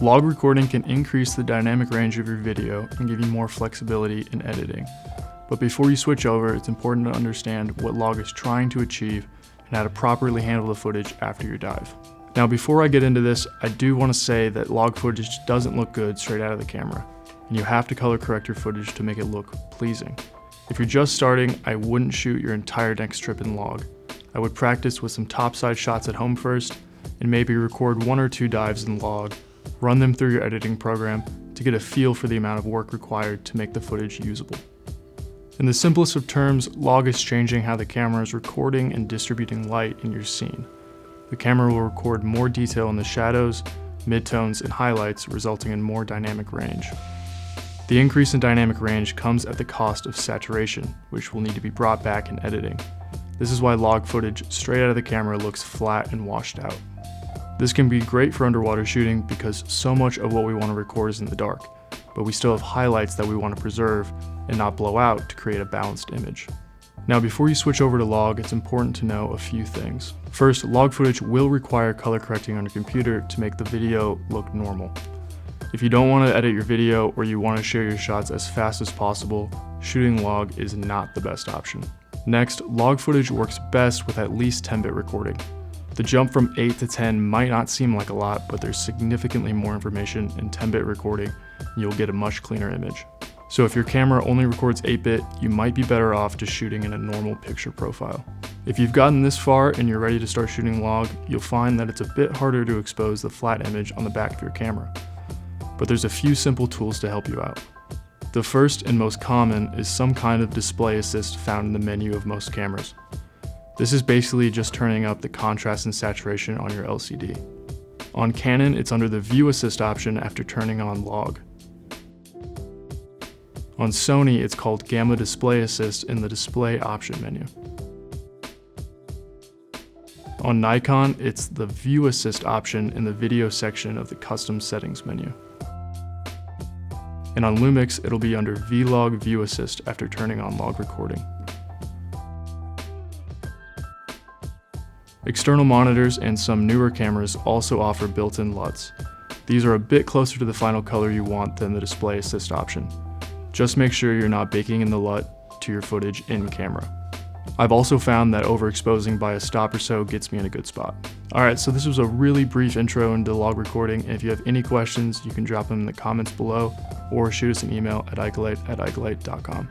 Log recording can increase the dynamic range of your video and give you more flexibility in editing. But before you switch over, it's important to understand what log is trying to achieve and how to properly handle the footage after your dive. Now, before I get into this, I do want to say that log footage doesn't look good straight out of the camera, and you have to color correct your footage to make it look pleasing. If you're just starting, I wouldn't shoot your entire next trip in log. I would practice with some topside shots at home first, and maybe record 1 or 2 dives in log, run them through your editing program to get a feel for the amount of work required to make the footage usable. In the simplest of terms, log is changing how the camera is recording and distributing light in your scene. The camera will record more detail in the shadows, midtones, and highlights, resulting in more dynamic range. The increase in dynamic range comes at the cost of saturation, which will need to be brought back in editing. This is why log footage straight out of the camera looks flat and washed out. This can be great for underwater shooting because so much of what we want to record is in the dark, but we still have highlights that we want to preserve and not blow out to create a balanced image. Now, before you switch over to log, it's important to know a few things. First, log footage will require color correcting on your computer to make the video look normal. If you don't want to edit your video or you want to share your shots as fast as possible, shooting log is not the best option. Next, log footage works best with at least 10-bit recording. The jump from 8 to 10 might not seem like a lot, but there's significantly more information in 10-bit recording, and you'll get a much cleaner image. So if your camera only records 8-bit, you might be better off just shooting in a normal picture profile. If you've gotten this far and you're ready to start shooting log, you'll find that it's a bit harder to expose the flat image on the back of your camera. But there's a few simple tools to help you out. The first and most common is some kind of display assist found in the menu of most cameras. This is basically just turning up the contrast and saturation on your LCD. On Canon, it's under the View Assist option after turning on log. On Sony, it's called Gamma Display Assist in the Display option menu. On Nikon, it's the View Assist option in the Video section of the Custom Settings menu. And on Lumix, it'll be under V-Log View Assist after turning on log recording. External monitors and some newer cameras also offer built-in LUTs. These are a bit closer to the final color you want than the Display Assist option. Just make sure you're not baking in the LUT to your footage in camera. I've also found that overexposing by a stop or so gets me in a good spot. Alright, so this was a really brief intro into log recording, and if you have any questions, you can drop them in the comments below or shoot us an email at ikelite@ikelite.com.